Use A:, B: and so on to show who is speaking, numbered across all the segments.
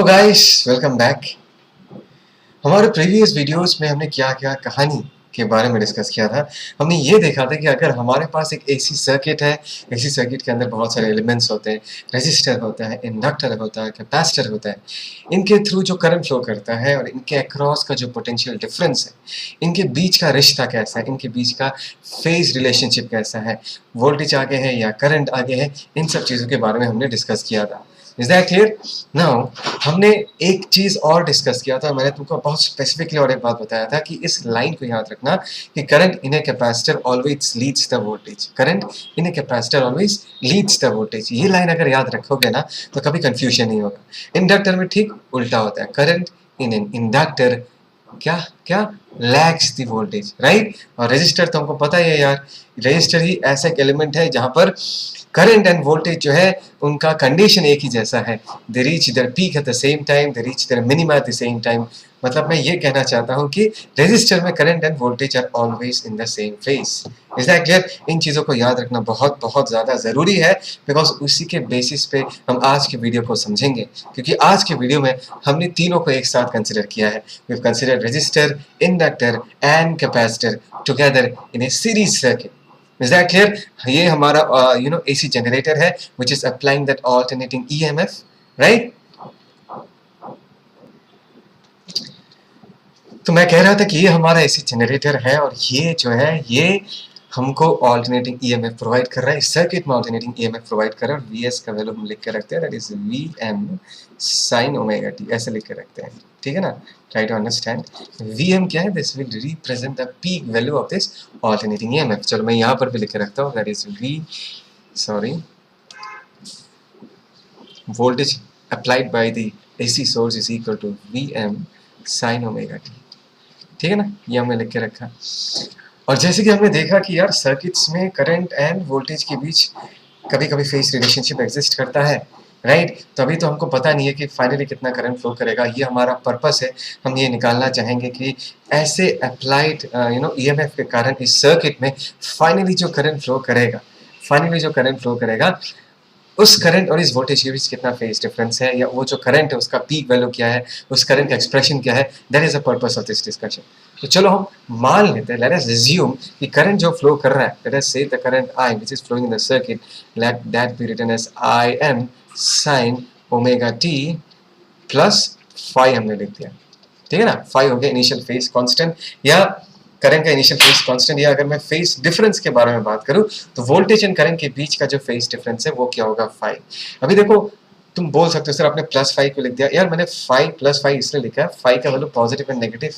A: Guys, welcome back. हमारे previous videos में हमने क्या क्या कहानी के बारे में डिस्कस किया था। हमने ये देखा था कि अगर हमारे पास एक एसी सर्किट है, एसी सर्किट के अंदर बहुत सारे एलिमेंट्स होते हैं, रेजिस्टर होता है, इंडक्टर होता है, कैपेसिटर होता है। इनके थ्रू जो करंट फ्लो करता है और इनके अक्रॉस का जो पोटेंशियल डिफरेंस है, इनके बीच का रिश्ता कैसा है, इनके बीच का फेज रिलेशनशिप कैसा है, वोल्टेज आगे है या करंट आगे है, इन सब चीज़ों के बारे में हमने डिस्कस किया था। Is that clear? नाउ हमने एक चीज और डिस्कस किया था। मैंने तुमको बहुत स्पेसिफिकली और एक बात बताया था कि इस लाइन को याद रखना कि current in a capacitor always leads the voltage. Current in a capacitor always leads the voltage. ये लाइन अगर याद रखोगे ना तो कभी कंफ्यूजन नहीं होगा। इंडक्टर में ठीक उल्टा होता है। करंट इन एन इंडक्टर क्या क्या लैग्स द वोल्टेज, राइट। और रेजिस्टर तो हमको पता ही है यार, रेजिस्टर ही ऐसा एक एलिमेंट है जहां पर करंट एंड वोल्टेज जो है उनका कंडीशन एक ही जैसा है। They reach their peak at the same time, they reach their minima at the same time. मतलब मैं ये कहना चाहता हूँ कि रेजिस्टर में current and voltage are always in the same phase. Is that clear? इन चीज़ों को याद रखना बहुत बहुत ज़्यादा ज़रूरी है, बिकॉज उसी के बेसिस पे हम आज के वीडियो को समझेंगे। क्योंकि आज के वीडियो में हमने तीनों को एक साथ कंसिडर किया है। We have considered resistor, inductor and capacitor together in a series circuit. Is that clear? ये हमारा AC जनरेटर है which is applying that alternating EMF, right? तो मैं कह रहा था कि ये हमारा AC जनरेटर है और ये जो है ये हमको ऑल्टरनेटिंग EMF प्रोवाइड कर रहा है। इस सर्किट में ऑल्टरनेटिंग EMF प्रोवाइड कर रहा है और VS का वैल्यू हम लिख के रखते हैं, that is VM sin omega t, ऐसे लिख के रखते हैं, ठीक है ना। Try to understand. VM क्या है? This will represent the peak value of this alternating EMF। चलो मैं यहाँ पर भी लिख के रखता हूँ, that is voltage applied by the AC source is equal to VM sin omega t, ठीक है ना। ये हमने लिख के रखा। और जैसे कि हमने देखा कि यार सर्किट्स में करंट एंड वोल्टेज के बीच कभी कभी फेज रिलेशनशिप एग्जिस्ट करता है, राइट। तो अभी तो हमको पता नहीं है कि फाइनली कितना करंट फ्लो करेगा। ये हमारा पर्पस है। हम ये निकालना चाहेंगे कि ऐसे अप्लाइड EMF के कारण इस सर्किट में फाइनली जो करंट फ्लो करेगा उस करंट और इस वोल्टेज के बीच कितना फेज डिफरेंस है, या वो जो करंट है उसका पीक वैल्यू क्या है, उस करंट का एक्सप्रेशन क्या है। That is the purpose of this discussion. तो चलो हम मान लेते हैं, लेट अस अज्यूम कि करंट जो फ्लो कर रहा है, लेट अस से the current I which is flowing in the circuit, let that be written as IM sin omega t plus phi हमने लिख दिया, ठीक है ना। phi हो गया इनिशियल फेज कांस्टेंट या करंट का इनिशियल फेज कांस्टेंट, या अगर मैं फेज डिफरेंस के बारे में बात करूं तो वोल्टेज एंड करंट के बीच का जो फेज डिफरेंस है वो क्या होगा, phi। अभी देखो तुम बोल सकते हो सर आपने प्लस 5 क्यों लिख दिया। यार मैंने 5 प्लस 5 इसलिए लिखा है, 5 का वैल्यू पॉजिटिव एंड नेगेटिव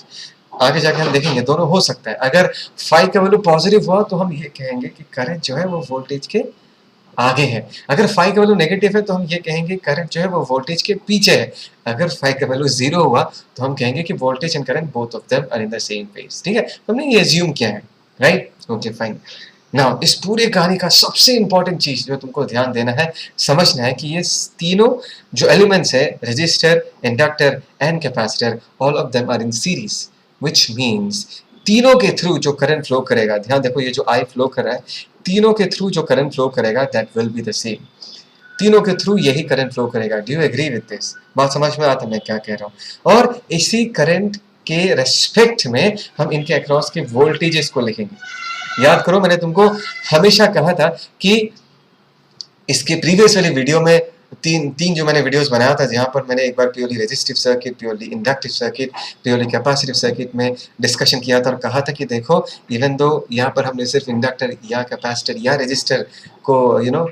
A: आगे जाके हम देखेंगे दोनों हो सकता है। अगर 5 का वैल्यू पॉजिटिव हुआ तो हम ये कहेंगे कि करंट जो है वो वोल्टेज के आगे है। अगर 5 का वैल्यू नेगेटिव है तो हम ये कहेंगे करंट जो है वो वोल्टेज के पीछे है। अगर 5 का वैल्यू 0 हुआ तो हम कहेंगे कि voltage and current both of them are in the same phase, ठीक है। तो हमने ये अज्यूम किया है, राइट। Okay fine. नाउ इस पूरे कहानी का सबसे इंपॉर्टेंट चीज जो तुमको ध्यान देना है, समझना है कि ये तीनों जो एलिमेंट्स है, resistor, inductor and capacitor, all of them are in series, which means तीनों के थ्रू जो करंट फ्लो करेगा, ध्यान देखो ये जो I फ्लो कर रहा है, तीनों के थ्रू जो करंट फ्लो करेगा that will be the same. तीनों के थ्रू यही करंट फ्लो करेगा। Do you agree with this? बात समझ में आता है मैं क्या कह रहा हूँ। और इसी करंट के रेस्पेक्ट में हम इनके अक्रॉस के वोल्टेजेस को लिखेंगे। याद करो मैंने तुमको हमेशा कहा था कि इसके प्रीवियस वाली वीडियो में तीन जो मैंने वीडियोस बनाया था, जहां पर मैंने एक बार purely resistive circuit, purely inductive circuit, purely capacitive circuit में डिस्कशन किया था और कहा था कि देखो इवन दो यहाँ पर हमने सिर्फ इंडक्टर या कैपेसिटर या रेजिस्टर को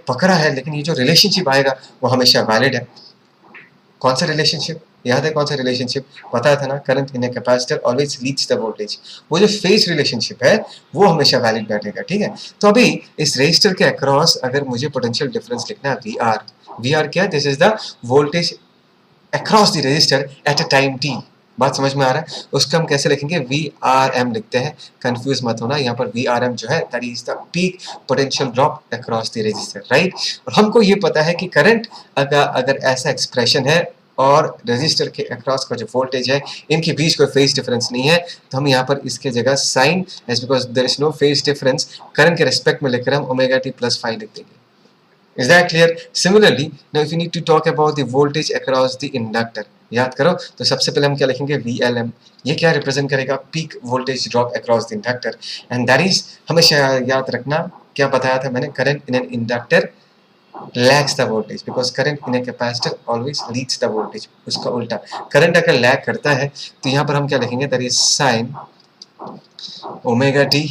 A: पकड़ा है, लेकिन ये जो रिलेशनशिप आएगा वो हमेशा वैलिड है। कौन सा रिलेशनशिप याद है? कौन सा रिलेशनशिप बताया था ना, current in a capacitor always leads the voltage. वो जो फेज रिलेशनशिप है वो हमेशा वैलिड बैठेगा, ठीक है। तो अभी इस रेजिस्टर के अक्रॉस अगर मुझे पोटेंशियल डिफरेंस लिखना है VR क्या है? This is the voltage across the resistor at a time t। बात समझ में आ रहा है? उसको हम कैसे लिखेंगे? VRM लिखते हैं, कंफ्यूज मत होना। यहाँ पर VRM जो है that is the peak potential drop across the resistor, right. और हमको ये पता है कि करंट अगर ऐसा एक्सप्रेशन है और रेजिस्टर के अक्रॉस का जो वोल्टेज है इनके बीच कोई फेज डिफरेंस नहीं है, तो हम यहाँ पर इसके जगह sine as because there is no phase difference current के रिस्पेक्ट में लिखकर हम ओमेगा t प्लस 5 लिख देंगे। Is that clear? Similarly, now if you need to talk about the voltage across the inductor, याद करो। तो सबसे पहले हम क्या लिखेंगे, VLM, ये क्या रिप्रेजेंट करेगा, peak voltage drop across the inductor, and that is, हमेशा याद रखना क्या बताया था मैंने, current in an inductor lags the voltage because current in a capacitor always leads the voltage। उसका उल्टा, करंट अगर लैग करता है तो यहाँ पर हम क्या लिखेंगे, that is sine omega t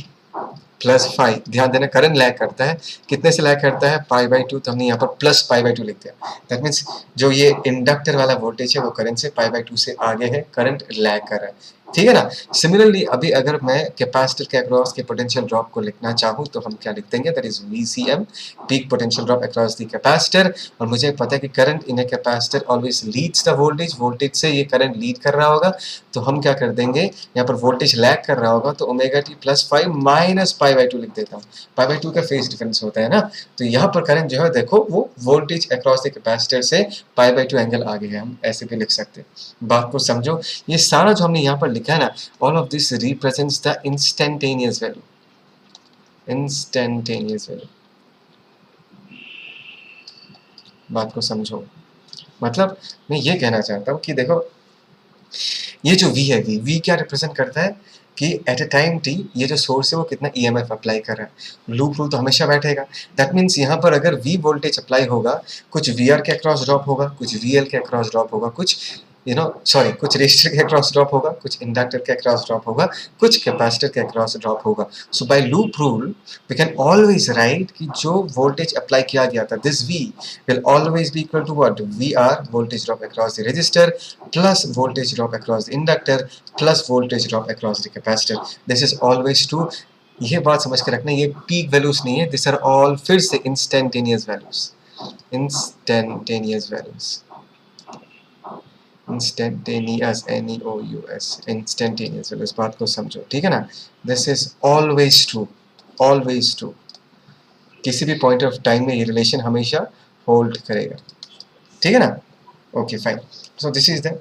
A: plus phi. ध्यान देना, करंट लैग करता है, कितने से लैग करता है, π/2, तो हमने यहाँ पर प्लस π/2 लिख दिया। दैट मीन्स जो ये इंडक्टर वाला वोल्टेज है वो करंट से π/2 से आगे है, करंट लैग कर रहा है, ठीक है ना। सिमिलरली अभी अगर मैं कैपेसिटर के अक्रॉस के पोटेंशियल ड्रॉप को लिखना चाहूँ तो हम क्या लिख देंगे, that is VCM, peak potential drop across the capacitor. और मुझे पता है कि current in a capacitor always leads the voltage, voltage से ये करंट लीड कर रहा होगा, तो हम क्या कर देंगे, यहाँ पर वोल्टेज लैग कर रहा होगा तो ओमेगा टी प्लस 5 माइनस π/2 लिख देता हूँ। π/2 का फेज डिफरेंस होता है ना, तो यहाँ पर करंट जो है देखो वो वोल्टेज अक्रॉस द कैपेसिटर से π/2 एंगल आगे है, हम ऐसे भी लिख सकते हैं। बात को समझो, ये सारा जो हमने यहाँ पर लिखा है ना, all of this represents the instantaneous value, instantaneous value। बात को समझो, मतलब मैं ये कहना चाहता हूँ कि देखो ये जो V है, V क्या रिप्रेजेंट करता है कि एट अ टाइम t ये जो सोर्स है वो कितना EMF अप्लाई कर रहा है, लूप रूल तो हमेशा बैठेगा। दैट मीन्स यहाँ पर अगर V वोल्टेज अप्लाई होगा, कुछ VR के अक्रॉस ड्रॉप होगा, कुछ VL के अक्रॉस ड्रॉप होगा, कुछ कुछ रेजिस्टर के अक्रॉस ड्रॉप होगा, कुछ इंडक्टर के अक्रॉस ड्रॉप होगा, कुछ कैपेसिटर के अक्रॉस ड्रॉप होगा। So by loop rule we can always write कि जो वोल्टेज अप्लाई किया गया था, this V will always be equal to what, VR voltage drop across the resistor plus voltage drop across the inductor plus voltage drop across the capacitor. This is always true. ये बात समझ के रखना, ये peak values नहीं है, this are all फिर से instantaneous values, instantaneous values, instantaneous, NEOUS, instantaneous values. बात को समझो, ठीक है ना। This is always true, always true. किसी भी पॉइंट ऑफ टाइम में ये रिलेशन हमेशा होल्ड करेगा, ठीक है ना। Okay fine, so this is the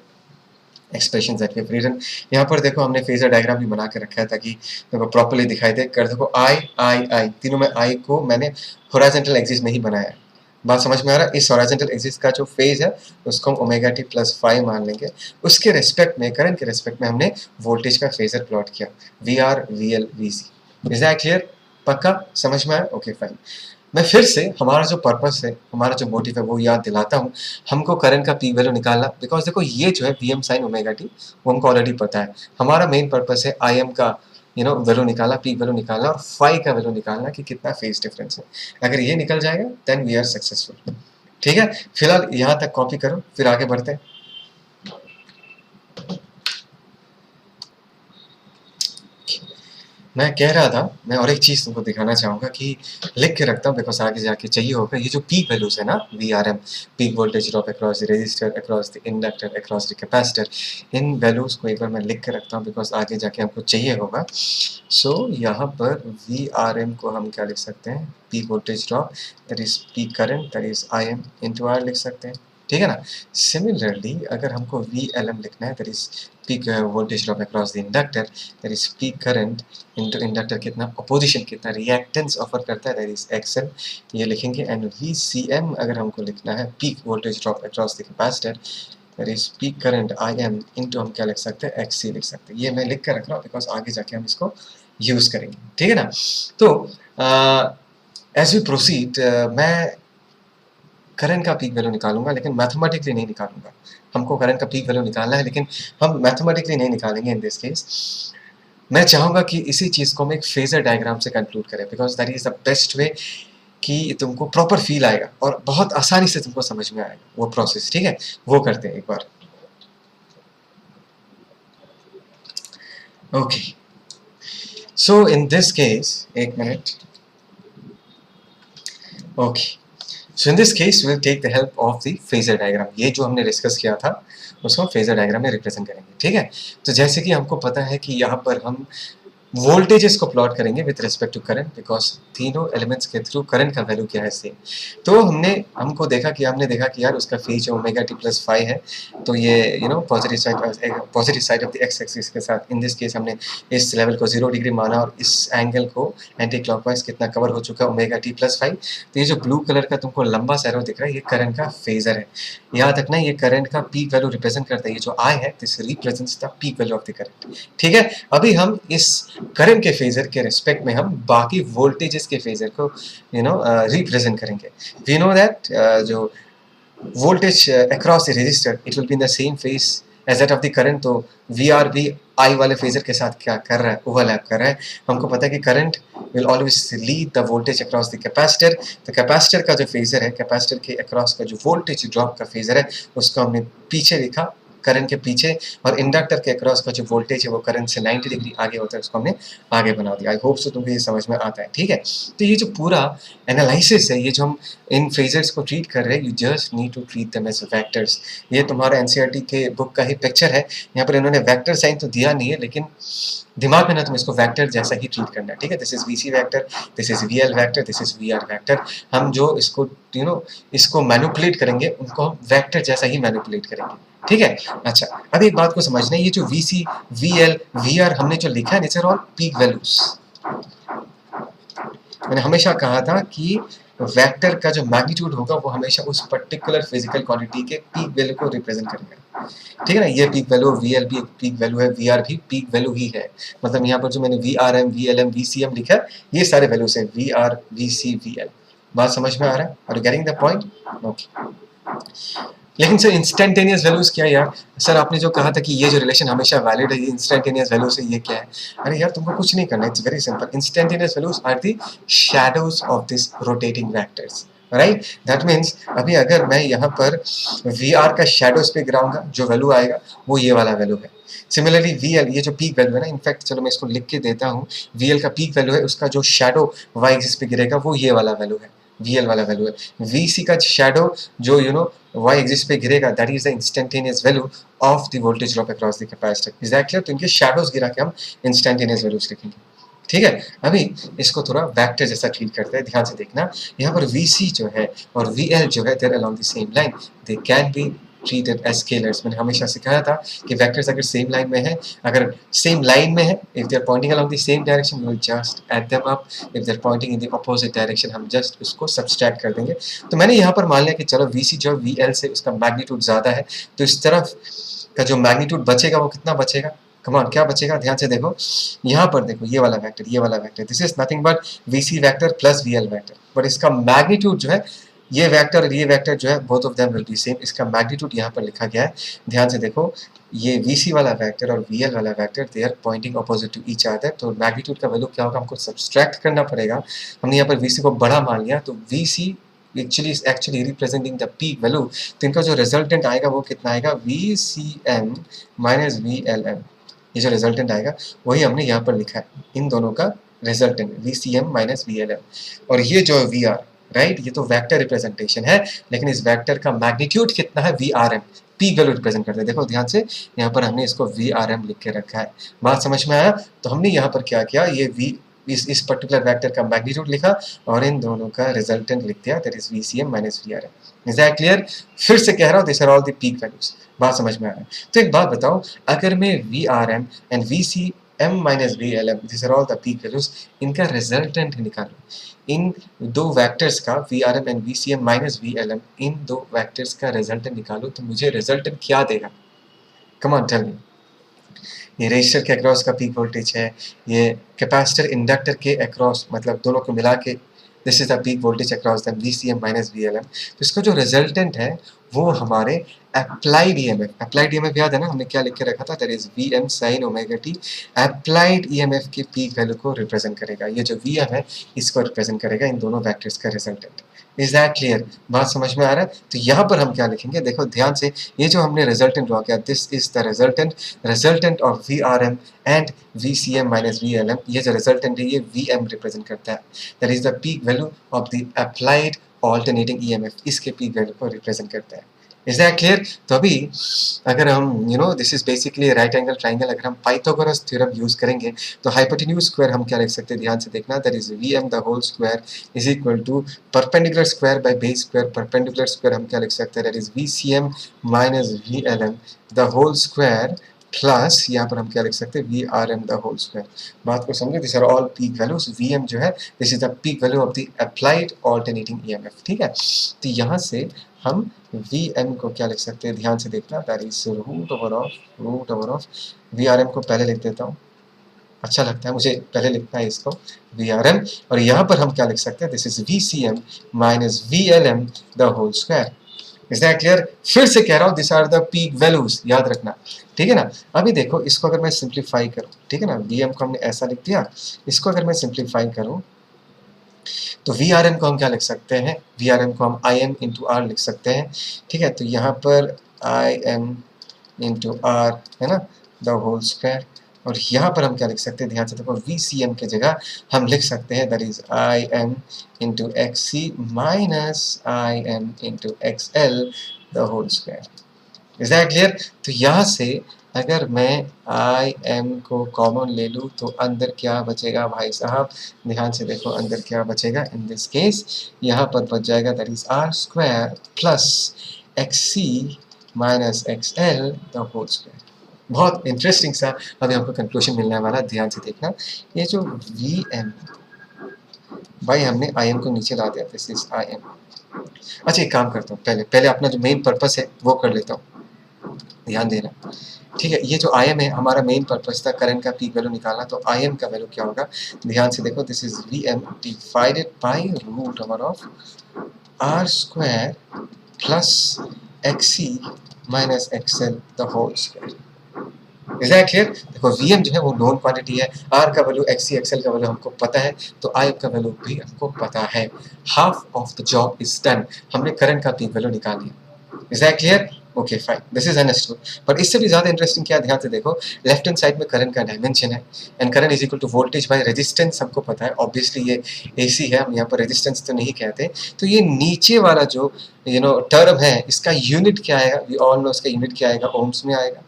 A: expression that we have written. यहाँ पर देखो हमने फेजर डायग्राम भी बना के रखा है ताकि देखो प्रॉपर्ली दिखाई दे। कर देखो I तीनों में I को मैंने हॉरिजॉन्टल एक्सिस में ही बनाया है। बात समझ में आ रहा है। इस हॉरिजॉन्टल एक्सिस का जो फेज है उसको हम ओमेगा टी प्लस 5 मान लेंगे। उसके रेस्पेक्ट में, करंट के रेस्पेक्ट में हमने वोल्टेज का फेजर प्लॉट किया, VR VL VC। Is that clear? पक्का समझ में आया? Okay fine. मैं फिर से हमारा जो पर्पस है, हमारा जो मोटिव है वो याद दिलाता हूँ। हमको करंट का पीक वैल्यू निकालना, बिकॉज देखो ये जो है VM साइन ओमेगा टी वो हमको ऑलरेडी पता है। हमारा मेन पर्पस है IM का वैल्यू निकालना, पीक वैल्यू निकालना और फाई का वैल्यू निकालना कि कितना फेज डिफरेंस है। अगर ये निकल जाएगा देन वी आर सक्सेसफुल, ठीक है। फिलहाल यहाँ तक कॉपी करो, फिर आगे बढ़ते हैं। मैं कह रहा था, मैं और एक चीज़ तुमको दिखाना चाहूँगा कि लिख के रखता हूँ, बिकॉज आगे जाके चाहिए होगा। ये जो पीक वैल्यूज है ना, VRM, peak voltage drop across the resistor, across the inductor, across the capacitor, इन वैल्यूज़ को एक बार मैं लिख के रखता हूँ बिकॉज आगे जाके हमको चाहिए होगा। सो यहाँ पर VRM को हम क्या लिख सकते हैं, peak voltage drop, that is peak current, that is IM into R लिख सकते हैं, ठीक है ना। सिमिलरली अगर हमको VLM लिखना है, that is peak voltage drop across the inductor, that is peak current into inductor कितना अपोजिशन, कितना रिएक्टेंस ऑफर करता है, दैट इज XL, ये लिखेंगे। एंड VCM अगर हमको लिखना है peak voltage drop across the capacitor, that is peak current IM into हम क्या लिख सकते हैं, XC लिख सकते हैं। ये मैं लिख कर रख रहा हूँ बिकॉज आगे जाके हम इसको यूज करेंगे, ठीक है ना। तो एज वी प्रोसीड, मैं करंट का पीक वैल्यू निकालूंगा लेकिन मैथमेटिकली नहीं निकालूंगा। हमको करंट का पीक वैल्यू निकालना है लेकिन हम मैथमेटिकली नहीं निकालेंगे इन दिस केस। मैं चाहूँगा कि इसी चीज़ को हम एक फेजर डायग्राम से कंक्लूड करें, because that is the best way कि तुमको प्रॉपर फील आएगा और बहुत आसानी से तुमको समझ में आएगा वो प्रोसेस, ठीक है। वो करते हैं एक बार। Okay, so in this case, एक minute. Okay, so in this case we will take the help of the phasor diagram. ये जो हमने डिस्कस किया था उसको हम फेजर डायग्राम में रिप्रेजेंट करेंगे, ठीक है। तो जैसे कि हमको पता है कि यहाँ पर हम वोल्टेजेस को प्लॉट करेंगे with respect to current, because तीनों एलिमेंट्स के थ्रू करंट का वैल्यू क्या है सेम। तो हमने देखा कि यार उसका फेज जो ओमेगा टी प्लस फाइव है, तो ये positive side of the x axis के साथ इन दिस केस हमने इस लेवल को 0 डिग्री माना और इस एंगल को एंटी क्लॉकवाइज कितना कवर हो चुका है ओमेगा टी प्लस फाइव। तो ये जो ब्लू कलर का तुमको लंबा सा एरो दिख रहा है ये करंट का फेजर है। याद रखना ये करंट का पीक वैल्यू रिप्रेजेंट करता है, ये जो आई है this represents the peak value of the current. ठीक है, अभी हम इस करंट के फेजर के रिस्पेक्ट में हम बाकी वोल्टेजेस के फेजर को रिप्रेजेंट करेंगे। वी नो दैट जो voltage across the resistor it will be in the same phase as that of the current. तो वी आर भी आई वाले फेजर के साथ क्या कर रहा है, ओवरलैप कर रहा है। हमको पता है कि current will always lead the voltage across the capacitor. तो कैपेसिटर का जो फेजर है, कैपेसिटर के अक्रॉस का जो वोल्टेज ड्रॉप का फेजर है उसको हमने पीछे लिखा करंट के पीछे, और इंडक्टर के अक्रॉस का जो वोल्टेज है वो करंट से 90 डिग्री आगे होता है, उसको हमने आगे बना दिया। आई होप सो तुमको ये समझ में आता है। ठीक है, तो ये जो पूरा एनालिसिस है, ये जो हम इन फेजर्स को ट्रीट कर रहे हैं, you just need to treat them as vectors. ये तुम्हारा एनसीईआरटी के बुक का ही पिक्चर है। यहाँ पर इन्होंने वेक्टर साइन तो दिया नहीं है, लेकिन दिमाग में ना तुम इसको वेक्टर जैसा ही ट्रीट करना है। ठीक है, this is VC vector, this is VL vector, this is VR vector. हम जो इसको इसको मैनिपुलेट करेंगे उनको हम वेक्टर जैसा ही मैनिपुलेट करेंगे। ठीक है, अच्छा अब एक बात को समझना है, ये जो वीसी वीएल वीआर हमने जो लिखा है this are all peak values. मैंने हमेशा कहा था कि वेक्टर का जो मैग्नीट्यूड होगा वो हमेशा उस पर्टिकुलर फिजिकल क्वांटिटी के पीक वैल्यू को रिप्रेजेंट करेगा। ठीक है ना, ये पीक वैल्यू, वीएल भी एक पीक वैल्यू है, वीआर भी पीक वैल्यू ही है। मतलब यहाँ पर जो मैंने वीआरएम वीएलएम वीसीएम लिखा है ये सारे वैल्यूज है, वीआर वीसी वीएल। बात समझ में आ रहा है? Are you getting the point? Okay. लेकिन सर इंस्टेंटेनियस वैल्यूज क्या है यार? सर आपने जो कहा था कि ये जो रिलेशन हमेशा वैलिड है, ये इंस्टेंटेनियस वैल्यूज है, ये क्या है? अरे यार तुमको कुछ नहीं करना, it's very simple. Instantaneous values are the shadows of this rotating vectors, right? That means अभी अगर मैं यहाँ पर वी आर का शेडोज पे गिराऊंगा, जो वैल्यू आएगा वो ये वाला वैल्यू है। सिमिलरली वीएल, ये जो पीक वैल्यू है ना, इनफैक्ट चलो मैं इसको लिख के देता हूँ, वीएल का पीक वैल्यू है, उसका जो शेडो वाई एक्सिस पे गिरेगा वो ये वाला वैल्यू है, वीएल वाला वैल्यू है। वीसी का शेडो जो वाई एक्सिस पे गिरेगा that is the instantaneous value of the voltage drop across the capacitor. Is that clear? तो इनके शेडोज गिरा के हम इंस्टेंटेनियस वैल्यूज लिखेंगे। ठीक है, अभी इसको थोड़ा वेक्टर जैसा ट्रीट करते हैं, ध्यान से देखना। यहाँ पर वीसी जो है और वीएल जो है, they're along the same line, they can be treated as scalars। मैंने हमेशा सिखाया था कि वेक्टर्स अगर सेम लाइन में है, अगर सेम लाइन में है, if they are pointing along the same direction we will just add them up, if they are pointing in the opposite direction हम जस्ट उसको सब्सट्रैक्ट कर देंगे। तो मैंने यहाँ पर मान लिया कि चलो VC जो VL से उसका मैग्नीट्यूड ज्यादा है, तो इस तरफ का जो मैग्नीट्यूड बचेगा वो कितना बचेगा? कमान क्या बचेगा? ध्यान से देखो, यहाँ पर देखो ये वाला vector, this is nothing but VC vector plus VL vector, but इसका मैग्नीट्यूड जो है, ये वेक्टर और ये वेक्टर जो है both of them will be same. इसका मैग्नीट्यूड यहाँ पर लिखा गया है, ध्यान से देखो, ये VC वाला वेक्टर और VL वाला vector they are pointing opposite to each other. तो मैग्नीट्यूड का वैल्यू क्या होगा? हमको सब्सट्रैक्ट करना पड़ेगा। हमने यहाँ पर VC को बड़ा मान लिया, तो VC actually representing the peak value. तो इनका जो रिजल्टेंट आएगा वो कितना आएगा? VCM minus VLM। ये जो रिजल्टेंट आएगा वही हमने यहाँ पर लिखा है, इन दोनों का रिजल्टेंट VCM माइनस VLM। और ये जो VR, राइट, ये तो वेक्टर रिप्रेजेंटेशन है, लेकिन इस वेक्टर का मैग्नीट्यूड कितना है? VRM, पीक वैल्यू रिप्रेजेंट करते हैं। देखो ध्यान से, यहाँ पर हमने इसको VRM लिख के रखा है। बात समझ में आया? तो हमने यहाँ पर क्या किया, ये इस पर्टिकुलर वेक्टर का मैग्नीट्यूड लिखा और इन दोनों का रिजल्टेंट लिख दिया, that is VCM minus VRM। Is that clear? फिर से कह रहा हूँ, this are all the peak values. बात समझ में आ रहा है? तो एक बात बताओ, अगर मैं VRM and VCM minus VLM, this are all the peak values, इनका रिजल्टेंट निकालो। इन दो वेक्टर्स का VRM and VCM minus VLM, इन दो वेक्टर्स का रिजल्टेंट निकालो, तो मुझे रिजल्टेंट क्या देगा? Come on tell me. ये रेजिस्टर के अक्रॉस का पीक वोल्टेज है, ये कैपेसिटर इंडक्टर के अक्रॉस, मतलब दोनों को मिला के this is the peak voltage across them VCM minus VLM। तो इसका जो रिजल्टेंट है वो हमारे अप्लाइड EMF याद है ना, हमने क्या लिख के रखा था? That is VM sin omega t। Applied EMF के पीक वैल्यू को रिप्रेजेंट करेगा, ये जो VM है इसको रिप्रेजेंट करेगा इन दोनों वेक्टर्स का रिजल्टेंट। Is that clear? बात समझ में आ रहा है? तो यहाँ पर हम क्या लिखेंगे? देखो ध्यान से, ये जो हमने रिजल्टेंट ड्रॉ किया, this is the resultant of VRM and VCM minus VLM। ये जो रिजल्टेंट है ये VM रिप्रेजेंट करता है, that is the peak value of the applied alternating EMF, इसके पीक वैल्यू को रिप्रेजेंट करता है। Is that clear? तो अभी अगर हम this is basically right angle triangle, अगर हम पाइथागोरस थ्योरम यूज करेंगे तो हाइपोटेन्यूज स्क्वायर हम क्या लिख सकते हैं, ध्यान से देखना, that is VM the whole square is equal to perpendicular square by base square. Perpendicular square हम क्या लिख सकते हैं, that is VCM minus VLM the whole square plus यहाँ पर हम क्या लिख सकते हैं, V R M the whole square. बात को समझो, this are all peak values. V M जो है this is the peak value of the applied alternating EMF, ठीक है। तो यहाँ से हम वी एम को क्या लिख सकते हैं, ध्यान से देखना, that is root over of V R M को पहले लिख देता हूँ, अच्छा लगता है मुझे पहले लिखना है इसको, वी आर एम, और यहाँ पर हम क्या लिख सकते हैं, this is V C M minus V L M the whole square. Is that clear? फिर से कह रहा हूँ, this are the peak values, याद रखना, ठीक है ना। अभी देखो इसको अगर मैं सिंप्लीफाई करूँ, ठीक है ना, वी एम को हमने ऐसा लिख दिया, इसको अगर मैं सिंप्लीफाई करूँ तो वी आर एम को हम क्या लिख सकते हैं, वी आर एम को हम आई एम इंटू आर लिख सकते हैं, ठीक है। तो यहाँ पर आई एम इंटू आर है ना, द होल स्क्वायर, और यहाँ पर हम क्या लिख सकते हैं, ध्यान से देखो, वी सी एम की जगह हम लिख सकते हैं that is I M into X C minus I M into X L the whole square. Is that clear? तो यहाँ से अगर मैं आई एम को कॉमन ले लूँ तो अंदर क्या बचेगा भाई साहब, ध्यान से देखो अंदर क्या बचेगा, इन दिस केस यहाँ पर बच जाएगा that is R square plus X C minus X L the whole square. बहुत इंटरेस्टिंग सा अभी हमको कंक्लूजन मिलने वाला, ध्यान से देखना। ये जो वी एम, भाई हमने आई एम को नीचे ला दिया, दिस इज आई एम। अच्छा एक काम करता हूँ, पहले अपना जो मेन पर्पस है वो कर लेता हूँ, ध्यान देना, ठीक है। ये जो आई एम है हमारा मेन पर्पस था करंट का पीक वैल्यू निकालना, तो आई एम का वैल्यू क्या होगा, ध्यान से देखो, this is V M divided by root over of R square plus X C minus X L the whole square. Is that clear? देखो वीएम जो है वो नोन क्वांटिटी है, आर का वैल्यू एक्स सी एक्सएल का value हमको पता है, तो आई का वैल्यू भी हमको पता है। Half of the job is done, हमने करंट का पीक वैल्यू निकाल लिया। Is that clear? Okay fine, this is understood. पर इससे भी ज्यादा इंटरेस्टिंग क्या, ध्यान से देखो, लेफ्ट हैंड साइड में करंट का डायमेंशन है, and current is equal to voltage by resistance, हमको पता है ऑब्वियसली ये एसी है, हम यहाँ पर रेजिस्टेंस तो नहीं कहते। तो ये नीचे वाला जो टर्म है इसका यूनिट क्या आएगा, वी ऑल नो इसका यूनिट क्या आएगा, ओम्स में आएगा।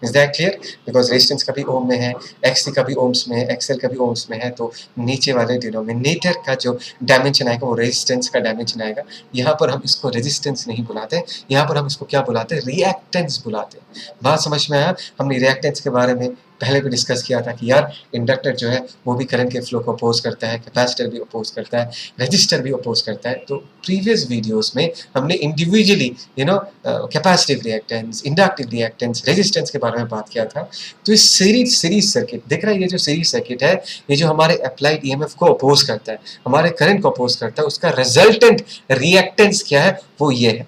A: Is that clear? Because resistance का भी ओम में है, एक्ससी का भी ओम्स में है, एक्सएल का भी ओम्स में है, तो नीचे वाले डिनोमिनेटर का जो डायमेंशन आएगा वो रेजिस्टेंस का डायमेंशन आएगा। यहाँ पर हम इसको रेजिस्टेंस नहीं बुलाते, यहाँ पर हम इसको क्या बुलाते हैं, रिएक्टेंस बुलाते हैं। बात समझ में आया? हमने रिएक्टेंस के बारे में पहले भी डिस्कस किया था कि यार इंडक्टर जो है वो भी करंट के फ्लो को अपोज करता है, कैपेसिटर भी अपोज करता है, रजिस्टर भी अपोज करता है। तो प्रीवियस वीडियोस में हमने individually capacitive reactance, inductive reactance, resistance के बारे में बात किया था। तो इस सीरीज सर्किट दिख रहा है, ये जो सीरीज सर्किट है ये जो हमारे अप्लाइड ईएमएफ को अपोज करता है, हमारे करंट को अपोज करता है, उसका रिजल्टेंट रिएक्टेंस क्या है, वो ये है।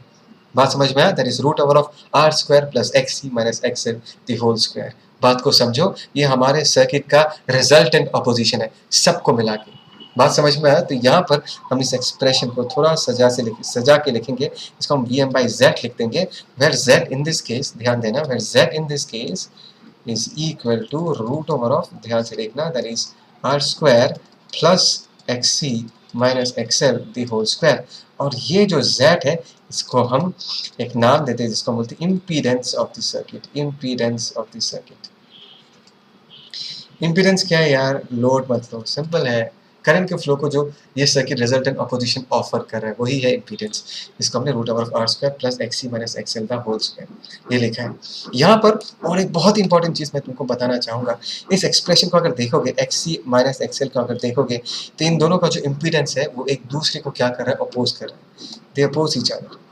A: बात समझ में आया? That is root over of R square plus X C minus X L the whole square. बात को समझो, ये हमारे सर्किट का रिजल्टेंट अपोजिशन है सबको मिला के। बात समझ में आया? तो यहाँ पर हम इस एक्सप्रेशन को थोड़ा सजा के लिखेंगे, इसको हम वी एम बाई जेड लिख देंगे, where Z in this case, ध्यान देना, where Z in this case is equal to root over of, ध्यान से देखना, that is R square plus X C minus X L the whole square. और ये जो z है इसको हम एक नाम देते हैं जिसको बोलते हैं impedance of the circuit. Impedance of the circuit, impedance क्या है यार, लोड मत लो, सिंपल है, करंट के फ्लो को जो ये सर्किट रिजल्टेंट अपोजिशन ऑफर कर रहा है वही है इम्पीडेंस। इसको हमने root over R square plus X C minus X L the whole square ये लिखा है यहाँ पर। और एक बहुत इंपॉर्टेंट चीज़ मैं तुमको बताना चाहूँगा, इस एक्सप्रेशन को अगर देखोगे, x C minus X L को अगर देखोगे तो इन दोनों का जो इम्पीडेंस है वो एक दूसरे को क्या कर रहा है, अपोज कर रहा है, they oppose each other.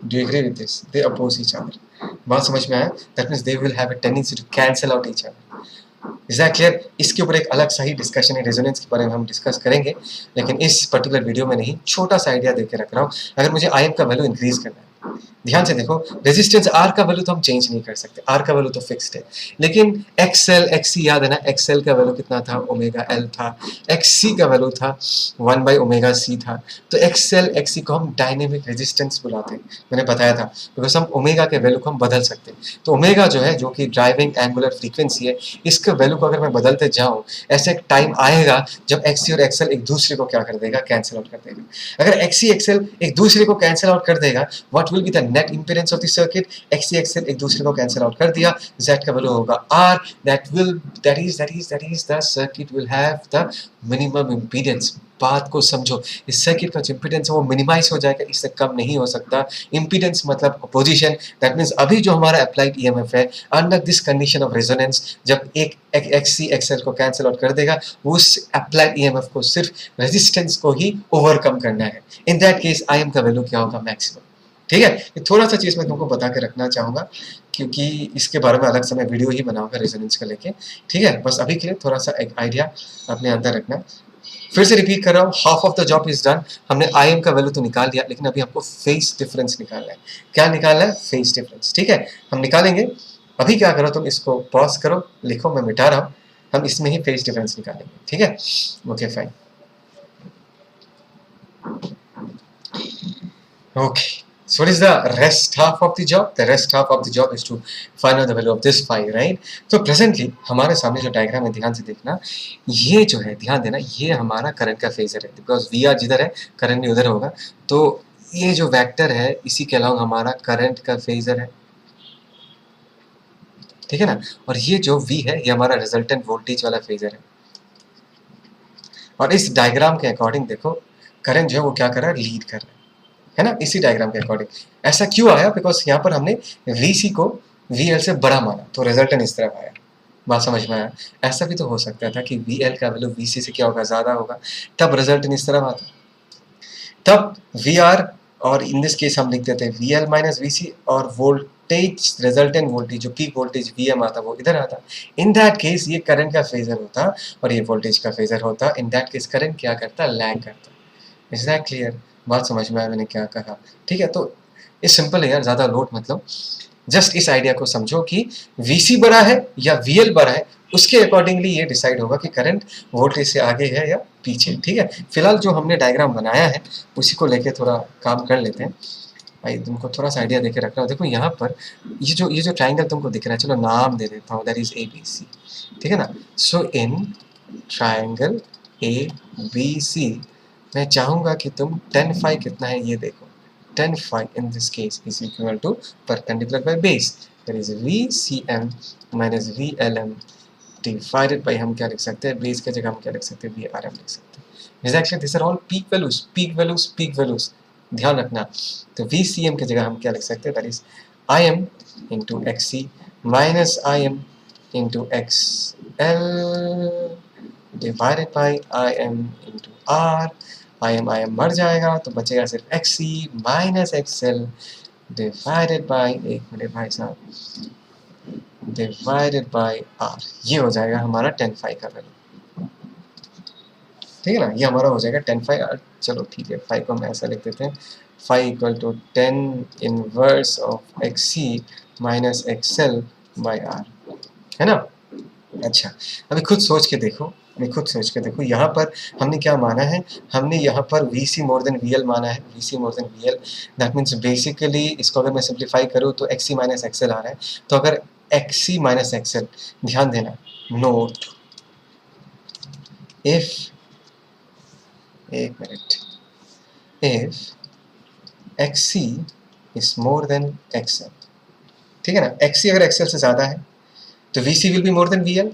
A: Do you agree with this? They oppose each other. बात समझ में आया? That means they will have a tendency to cancel out each other. Is that clear? इसके ऊपर एक अलग सा ही डिस्कशन है, रेजोनेंस के बारे में हम डिस्कस करेंगे, लेकिन इस पर्टिकुलर वीडियो में नहीं, छोटा सा आइडिया देके रख रहा हूँ। अगर मुझे आई एम का वैल्यू इंक्रीज करना है, ध्यान से देखो, रेजिस्टेंस आर का वैल्यू तो हम चेंज नहीं कर सकते, आर का वैल्यू तो फिक्स्ड है, लेकिन एक्सएल एक्सी याद है ना, एक्सएल का वैल्यू कितना था, ओमेगा एल था, एक्सी का वैल्यू था 1 बाई ओमेगा सी था। तो एक्सएल एक्सी को हम डायनेमिक रेजिस्टेंस बुलाते हैं, मैंने बताया था, बिकॉज हम ओमेगा के वैल्यू को हम बदल सकते हैं। तो ओमेगा जो है, जो कि ड्राइविंग एंगुलर फ्रीक्वेंसी है, इसके वैल्यू को अगर मैं बदलते जाऊँ, ऐसे एक टाइम आएगा जब एक्सी और एक्सएल एक दूसरे को क्या कर देगा, कैंसिल आउट कर देगा। अगर एक्सी एक्सएल एक दूसरे को कैंसिल आउट कर देगा, what will be the net impedance of the circuit, XC XL एक दूसरे को कैंसिल आउट कर दिया, Z का वैल्यू होगा R, that is the circuit will have the minimum impedance। बात को समझो, इस सर्किट का जो इंपीडेंस है वो मिनिमाइज हो जाएगा, इससे कम नहीं हो सकता। इंपीडेंस मतलब अपोजिशन, दैट मींस अभी जो हमारा अप्लाइड ईएमएफ है, under this condition of resonance, जब एक एक्सी एक्सएल को कैंसिल आउट कर देगा, उस अप्लाइड ईएमएफ को सिर्फ रेजिस्टेंस को ही ओवरकम करना है। इन दैट केस आई एम का वैल्यू क्या होगा, मैक्सिमम। ठीक है, ये थोड़ा सा चीज मैं तुमको बता के रखना चाहूंगा, क्योंकि इसके बारे में अलग से मैं वीडियो ही बनाऊंगा रेजोनेंस को लेके। ठीक है, बस अभी के लिए थोड़ा सा एक आइडिया अपने अंदर रखना। फिर से रिपीट कर रहा हूँ, half of the job is done. हमने आई एम का वैल्यू तो निकाल दिया, लेकिन अभी हमको फेस डिफरेंस निकालना है। क्या निकालना है, फेस डिफरेंस। ठीक है, हम निकालेंगे। अभी क्या करो, तुम इसको पॉज करो, लिखो, मैं मिटा रहा हूँ, हम इसमें ही फेस डिफरेंस निकालेंगे। ठीक है, okay fine, okay. So what is the rest half of the job? The rest half of the job is to find out the value of this phi, right? तो presently हमारे सामने जो diagram है, ध्यान से देखना, ये जो है, ध्यान देना, ये हमारा करंट का फेजर है, बिकॉज वी आर जिधर है करंट भी उधर होगा। तो ये जो वेक्टर है, इसी के अलावा हमारा करंट का फेजर है, ठीक है ना। और ये जो V है, ये हमारा रिजल्टेंट वोल्टेज वाला फेजर है। और इस डायग्राम के अकॉर्डिंग देखो, करंट जो है वो क्या कर रहा है, लीड कर रहा है ना, इसी डायग्राम के अकॉर्डिंग। ऐसा क्यों आया, बिकॉज यहाँ पर हमने VC को VL से बड़ा माना, तो रिजल्टेंट इस तरफ आया। बात समझ में आया। ऐसा भी तो हो सकता था कि VL का वैल्यू VC से क्या होगा, ज्यादा होगा, तब रिजल्टेंट इस तरफ आता, तब VR, और इन दिस केस हम लिख देते हैं VL माइनस VC, और वोल्टेज, रिजल्टेंट वोल्टेज जो पीक वोल्टेज VM आता वो इधर आता। इन दैट केस ये करंट का फेजर होता और ये वोल्टेज का फेजर होता। इन दैट केस करंट क्या करता, लैग करता। Is that clear? बात समझ में आया मैंने क्या कहा? ठीक है, तो ये सिंपल है यार, ज़्यादा लोड मतलब, जस्ट इस आइडिया को समझो कि VC बड़ा है या VL बड़ा है, उसके अकॉर्डिंगली ये डिसाइड होगा कि करंट वोल्टेज से आगे है या पीछे। ठीक है, फिलहाल जो हमने डायग्राम बनाया है उसी को लेके थोड़ा काम कर लेते हैं। भाई तुमको थोड़ा सा आइडिया देके रख रहा हूँ। देखो यहाँ पर ये जो ट्राइंगल तुमको दिख रहा है, चलो नाम दे देता हूँ, दैट इज ABC। ठीक है ना। सो इन ट्राइंगल ABC मैं चाहूंगा कि तुम tan phi कितना है ये देखो। tan phi in this case is equal to perpendicular by base, that is VCM minus VLM divided by, हम क्या लिख सकते हैं, बेस की जगह हम क्या लिख सकते हैं, VRM लिख सकते हैं। Exactly, these are all peak values, peak values, peak values, ध्यान रखना। तो VCM की जगह हम क्या लिख सकते हैं, that is IM into XC minus IM into XL divided by IM into R। IM मर जाएगा तो बचेगा सिर्फ XC minus XL divided by, एक मिनट भाई साहब, डिवाइडेड बाई R। ये हो जाएगा हमारा tan phi का वैल्यू। ठीक है ना, ये हमारा हो जाएगा tan phi। चलो ठीक है, phi को हम ऐसा लिख देते हैं, phi equal to tan inverse of XC minus XL by R, है ना। अच्छा, अभी खुद सोच के देखो, यहाँ पर हमने क्या माना है, हमने यहाँ पर VC मोर देन VL माना है, VC more than VL। That means basically इसको अगर मैं सिंप्लीफाई करूँ तो XC माइनस XL आ रहा है। तो अगर XC माइनस XL, ध्यान देना, नोट, इफ, एक minute, if XC is more than XL, ठीक है ना, XC अगर XL से ज़्यादा है तो VC will be more than VL।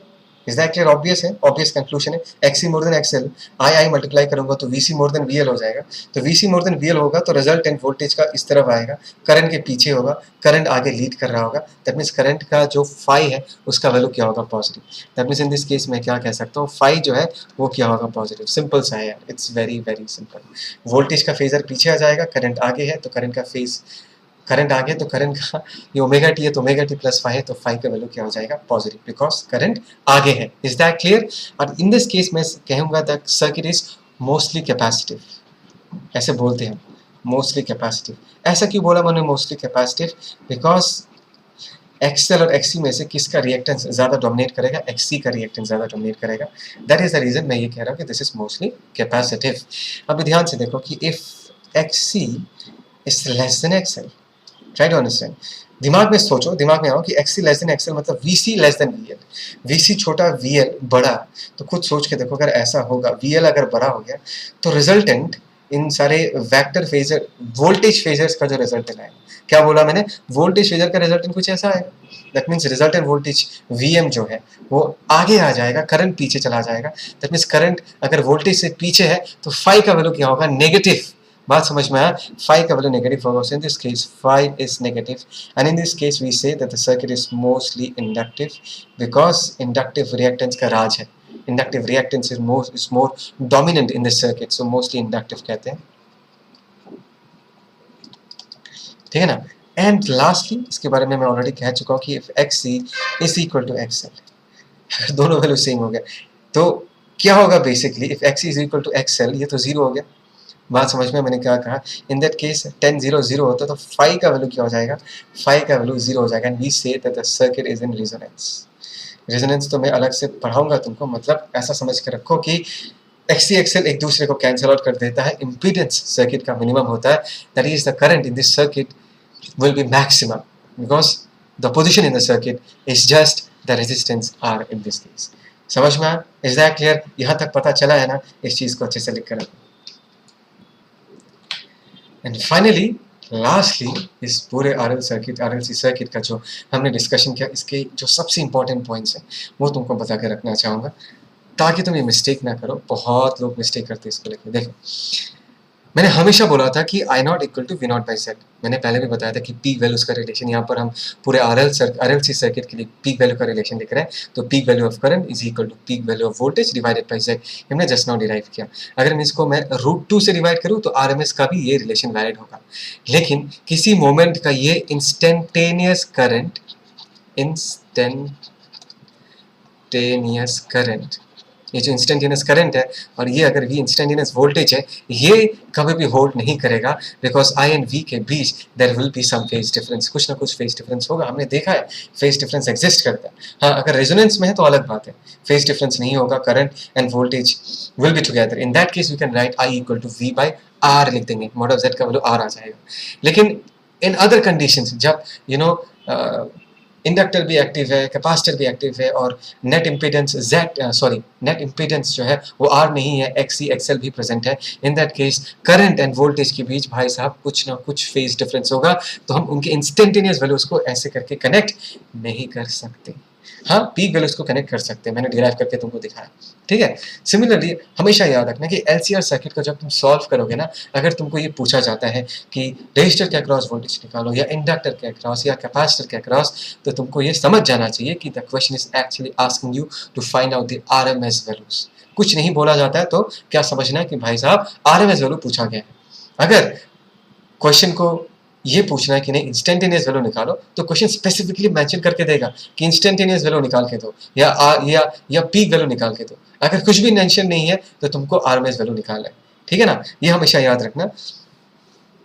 A: Is that clear? Obvious है, ऑब्वियस कंक्लूजन है। XC मोर देन XL, आई मल्टीप्लाई करूंगा तो VC मोर देन VL हो जाएगा। तो VC मोर देन VL होगा तो रिजल्टेंट वोल्टेज का इस तरफ आएगा, करंट के पीछे होगा, करंट आगे लीड कर रहा होगा। दैट मीन्स करंट का जो फाई है उसका वैल्यू क्या होगा, positive. That means in this case मैं क्या कह सकता हूँ, फाई जो है वो क्या होगा, पॉजिटिव। सिंपल सा है यार, it's very very simple. Voltage का फेजर पीछे आ जाएगा, करंट आगे है तो करंट का फेज, करंट आगे तो करंट का ये ओमेगा टी है तो ओमेगा टी प्लस फाइव है, तो फाइव का वैल्यू क्या हो जाएगा, पॉजिटिव, बिकॉज करंट आगे है। Is that clear? और इन दिस केस मैं कहूंगा that circuit is mostly capacitive, ऐसे बोलते हैं, मोस्टली कैपेसिटिव। ऐसा क्यों बोला मैंने मोस्टली कैपेसिटिव? बिकॉज एक्सएल और एक्सी में से किसका रिएक्टेंस ज़्यादा डोमिनेट करेगा? एक्सी का रिएक्टेंस ज़्यादा डोमिनेट करेगा। दैट इज द रीजन मैं ये कह रहा हूँ कि दिस इज मोस्टली कैपेसिटिव। अब ध्यान से देखो कि if XC is less than XL, try to understand. दिमाग में सोचो, दिमाग में आओ कि एक्सी लेस देन एक्सएल मतलब VC less than VL, VC छोटा वीएल बड़ा। तो खुद सोच के देखो, अगर ऐसा होगा, वीएल अगर बड़ा हो गया तो रिजल्टेंट इन सारे वेक्टर फेजर, वोल्टेज फेजर्स का जो रिजल्टेंट आएगा, क्या बोला मैंने? वोल्टेज फेजर का रिजल्टेंट कुछ ऐसा है। That means resultant voltage VM जो है वो आगे आ जाएगा, करंट पीछे चला जाएगा। दैट मीन्स करंट अगर वोल्टेज से पीछे है तो फाई का वैल्यू क्या होगा? नेगेटिव। बात समझ में आया? फाई का वैल्यू नेगेटिव होगा। So in this case phi is negative and in this case we say that the circuit is mostly inductive because inductive reactance का राज है। Inductive reactance is more dominant in this circuit, so mostly inductive कहते हैं। ठीक है ना? And lastly इसके बारे में मैं ऑलरेडी कह चुका हूँ कि if XC is equal to XL, दोनों वैल्यू सेम हो गया तो क्या होगा? Basically if XC is equal to XL, ये तो जीरो हो गया। बात समझ में? मैंने क्या कहा? इन दैट केस 10 0 0 होता तो फाई का वैल्यू क्या हो जाएगा? फाई का वैल्यू जीरो हो जाएगा and we say that the circuit is in resonance. Resonance तो मैं अलग से पढ़ाऊंगा तुमको, मतलब ऐसा समझ के रखो कि एक्सी एक्सएल एक दूसरे को कैंसिल आउट कर देता है। इम्पीडेंस सर्किट का मिनिमम होता है, that is the current in this circuit will be maximum because the position in the circuit is just the resistance R in this case. समझ में आया? Is that clear? यहाँ तक पता चला है ना? इस चीज को अच्छे से लिख कर रखो। And finally, lastly, इस पूरे RL सर्किट, RLC सर्किट का जो हमने डिस्कशन किया, इसके जो सबसे इंपॉर्टेंट पॉइंट्स हैं वो तुमको बता के रखना चाहूँगा ताकि तुम ये मिस्टेक ना करो। बहुत लोग मिस्टेक करते हैं इसको लेकर। देखो, मैंने हमेशा बोला था कि I naught equal to V naught by Z. मैंने पहले भी बताया था कि पीक वैल्यूज का रिलेशन, यहाँ पर हम पूरे RLC सर्किट के लिए पीक वैल्यू का रिलेशन लिख रहे हैं। तो peak value of current is equal to peak value of voltage divided by Z. हमने जस्ट नाउ डिराइव किया। अगर मैं इसको √2 से डिवाइड करूँ तो RMS का भी ये रिलेशन वैलिड होगा। लेकिन किसी मोमेंट का ये इंस्टेंटेनियस करंट, ये जो इंस्टेंटेनियस करंट है और ये अगर वी इंस्टेंटेनियस वोल्टेज है, ये कभी भी होल्ड नहीं करेगा बिकॉज आई एंड वी के बीच there will be some phase difference. कुछ ना कुछ फेज डिफरेंस होगा, हमने देखा है फेज डिफरेंस एग्जिस्ट करता है। हाँ, अगर रेजोनेंस में है तो अलग बात है, फेज डिफरेंस नहीं होगा, current and voltage will be together. In that case we can write I equal to V by R लिख देंगे, मॉड ऑफ जेड का वैल्यू आर आ जाएगा। लेकिन इन अदर कंडीशंस, जब इंडक्टर भी एक्टिव है, कैपेसिटर भी एक्टिव है और नेट इम्पीडेंस नेट इम्पीडेंस जो है वो आर नहीं है, एक्सी एक्सएल भी प्रेजेंट है। इन that case current and voltage के बीच भाई साहब कुछ ना कुछ फेज डिफरेंस होगा, तो हम उनके इंस्टेंटेनियस वैल्यूज को ऐसे करके कनेक्ट नहीं कर सकते। हाँ, पीक वैल्यूज को कनेक्ट कर सकते हैं, मैंने डिराइव करके तुमको दिखाया। ठीक है? सिमिलरली हमेशा याद रखना कि एलसीआर सर्किट को जब तुम सॉल्व करोगे ना, अगर तुमको ये पूछा जाता है कि रेजिस्टर के अक्रॉस वोल्टेज निकालो या इंडक्टर के अक्रॉस या कैपेसिटर के अक्रॉस, तो तुमको ये समझ जाना चाहिए कि the question is actually asking you to find out the RMS values. कुछ नहीं बोला जाता है तो क्या समझना है कि भाई साहब आरएमएस वैल्यू पूछा गया है। अगर क्वेश्चन को ये पूछना है कि नहीं इंस्टेंटेनियस वैल्यू निकालो, तो क्वेश्चन स्पेसिफिकली मेंशन करके देगा कि इंस्टेंटेनियस वैल्यू निकाल के दो या पीक वैल्यू निकाल के दो। अगर कुछ भी मेंशन नहीं है तो तुमको आरएमएस वैल्यू निकालना है। ठीक है ना? ये हमेशा याद रखना।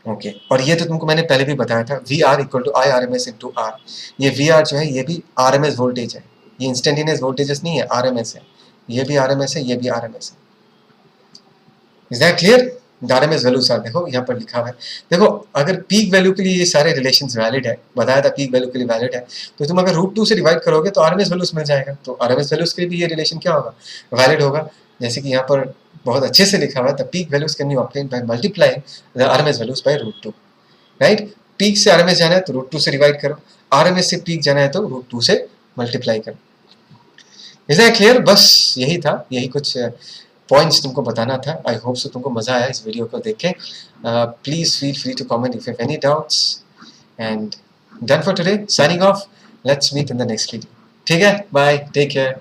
A: ओके, और ये तो तुमको मैंने पहले भी बताया था, V R equal to I R M S into R. ये वी आर जो है ये भी आर एम एस वोल्टेज है, ये इंस्टेंटेनियस वोल्टेजेस नहीं है, आर एम एस है। ये भी आर एम एस है, ये भी आर एम एस है। Is that clear? RMS value sir देखो यहाँ पर लिखा हुआ है। देखो, अगर पीक वैल्यू के लिए ये सारे रिलेशंस वैलिड है, बताया था पीक वैल्यू के लिए वैलिड है, तो तुम अगर √2 से डिवाइड करोगे तो आरएमएस वैल्यूज मिल जाएगा। तो आरएमएस वैल्यूज के लिए भी ये रिलेशन क्या होगा? वैलिड होगा। जैसे कि यहाँ पर बहुत अच्छे से लिखा हुआ है, the peak values can be obtained by multiplying the RMS values by √2। Right? Peak से आरएमएस जाना है तो √2 से डिवाइड करो, आरएमएस से पीक जाना है तो √2 से मल्टीप्लाई करो। Is that clear? बस यही था, यही कुछ पॉइंट्स तुमको बताना था। आई होप सो तुमको मजा आया इस वीडियो को देख के। Please feel free to comment if you have any doubts and done for today. Signing off, let's meet in the next video. ठीक है? Bye, take care.